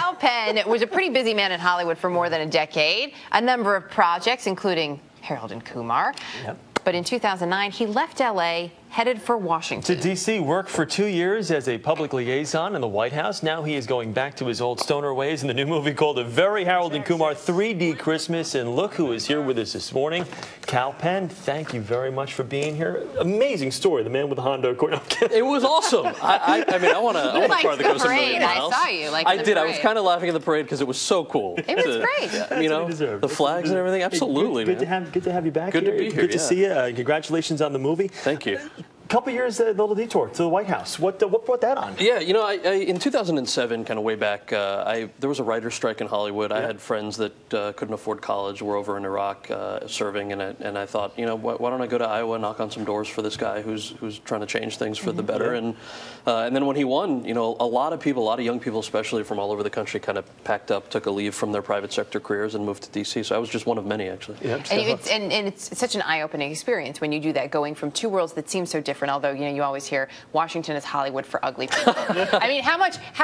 Kal Penn was a pretty busy man in Hollywood for more than a decade. A number of projects, including Harold and Kumar. Yep. But in 2009, he left L.A., headed for Washington. To D.C., worked for 2 years as a public liaison in the White House. Now he is going back to his old stoner ways in the new movie called A Very Harold Kumar 3D Christmas. And look who is here with us this morning. Kal Penn, thank you very much for being here. Amazing story, the man with the Honda Accord. It was awesome. I mean, I want to cry that goes a million miles. I saw you. I did. I was kind of laughing at the parade because it was so cool. It was great. You know, the flags and everything. Absolutely, good to have you back. Good here. to be here. Good to see you. Congratulations on the movie. Thank you. Couple years, a little detour to the White House. What brought that on? Yeah, you know, in 2007, kind of way back, there was a writer's strike in Hollywood. I had friends that couldn't afford college, were over in Iraq serving, and I thought, you know, why don't I go to Iowa and knock on some doors for this guy who's trying to change things for the better? And then when he won, you know, a lot of people, a lot of young people, especially from all over the country, kind of packed up, took a leave from their private sector careers, and moved to D.C. So I was just one of many, actually. Yeah, and it's such an eye-opening experience when you do that, going from two worlds that seem so different. Although, you know, you always hear Washington is Hollywood for ugly people. I mean, how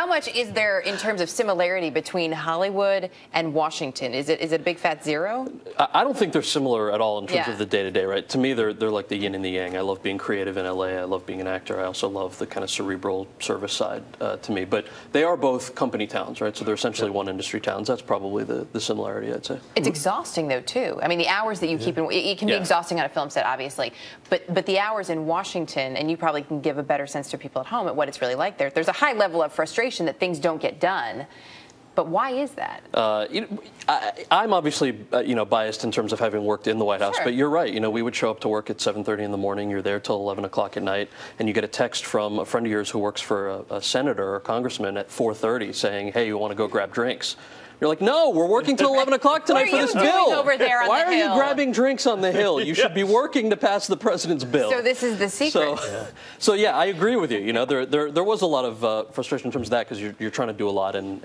much is there in terms of similarity between Hollywood and Washington? Is it a big fat zero? I don't think they're similar at all in terms of the day-to-day, right? To me, they're like the yin and the yang. I love being creative in L.A. I love being an actor. I also love the kind of cerebral service side to me. But they are both company towns, right? So they're essentially one industry towns. That's probably the similarity, I'd say. It's exhausting, though, too. I mean, the hours that you keep in, it can be exhausting on a film set, obviously. But the hours in Washington, and you probably can give a better sense to people at home at what it's really like there. There's a high level of frustration that things don't get done. But why is that? I'm obviously, you know, biased in terms of having worked in the White House, Sure. but you're right. You know, we would show up to work at 7:30 in the morning. You're there till 11 o'clock at night, and you get a text from a friend of yours who works for a senator or congressman at 4:30 saying, "Hey, you want to go grab drinks?" You're like, no, we're working till 11 o'clock tonight for this bill. What are you doing over there on Why the are Hill? you grabbing drinks on the Hill? You should be working to pass the president's bill. So this is the secret. So yeah, I agree with you. You know, there was a lot of frustration in terms of that because you're trying to do a lot, and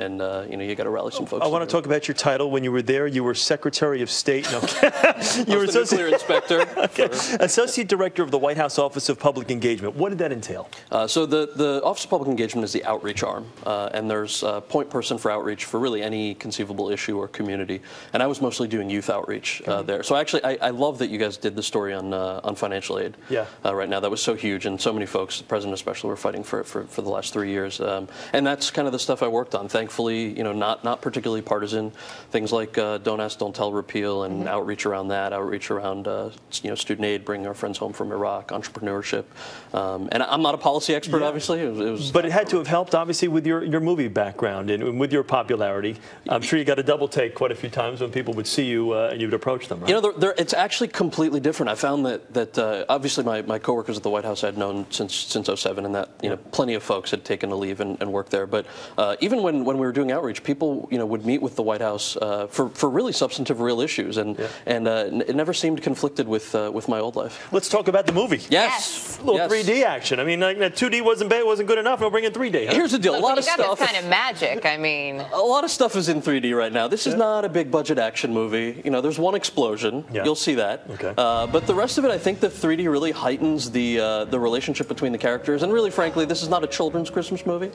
you know, you got to rally some folks. I want to talk about your title. When you were there, you were Secretary of State. No. You were the nuclear inspector. Associate Director of the White House Office of Public Engagement. What did that entail? So the Office of Public Engagement is the outreach arm, and there's a point person for outreach for really any conceivable issue or community. And I was mostly doing youth outreach there. So actually, I love that you guys did the story on financial aid. Right now, that was so huge, and so many folks, the president especially, were fighting for the last 3 years. And that's kind of the stuff I worked on. Thankfully, you know, not particularly partisan. Things like Don't Ask, Don't Tell repeal, and outreach around that, outreach around you know, student aid, bringing our friends home from Iraq, entrepreneurship. And I'm not a policy expert, obviously. But it had to have helped, obviously, with your movie background and with your popularity. I'm sure you got a double take quite a few times when people would see you and you would approach them, right? You know, it's actually completely different. I found that obviously my coworkers at the White House I had known since '07, and that, you know, plenty of folks had taken a leave and worked there. But even when we were doing outreach, people, you know, would meet with the White House for really substantive, real issues, and it never seemed conflicted with my old life. Let's talk about the movie. Yes. A little 3D action. I mean, like, 2D wasn't good enough. We'll bring in 3D. Huh? Here's the deal. A lot of got stuff. this kind of magic. I mean, a lot of stuff is in 3D right now. This is not a big budget action movie. You know, there's one explosion. You'll see that. Okay. But the rest of it, I think the 3D really heightens the relationship between the characters. And really, frankly, this is not a children's Christmas movie.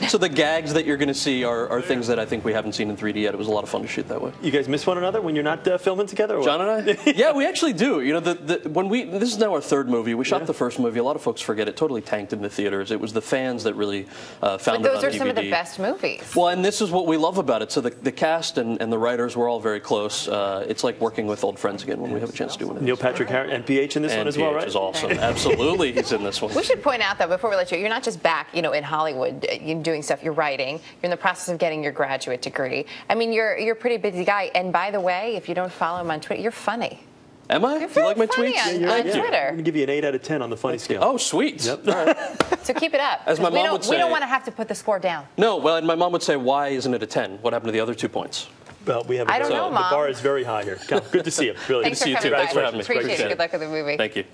So the gags that you're going to see are things that I think we haven't seen in 3D yet. It was a lot of fun to shoot that way. You guys miss one another when you're not filming together? Or John and I? Yeah, we actually do. You know, this is now our third movie. We shot the first movie. A lot of folks forget it totally tanked in the theaters. It was the fans that really found it on DVD. But those are some of the best movies. Well, and this is what we love about it. So the cast and the writers were all very close. It's like working with old friends again when we have a chance to do one of these. Neil Patrick Harris, NPH in this one as well, right? NPH is awesome. Absolutely, he's in this one. We should point out, though, before we let you're not just back, you know, in Hollywood, you're doing stuff, you're writing, you're in the process of getting your graduate degree. I mean, you're a pretty busy guy. And by the way, if you don't follow him on Twitter, you're funny. Am I? You're Do you like my funny tweets? on Twitter. I'm going to give you an 8 out of 10 on the funny scale. Oh, sweet. Yep. All right. So keep it up. As my mom would say, we don't want to have to put the score down. No, well, and my mom would say, why isn't it a 10? What happened to the other 2 points? Well, we have I don't know, the Mom. bar is very high here. Cal, good to see you. Really. Thanks Good to see you, for too. coming Thanks for having me. Appreciate it. Good luck with the movie. Thank you.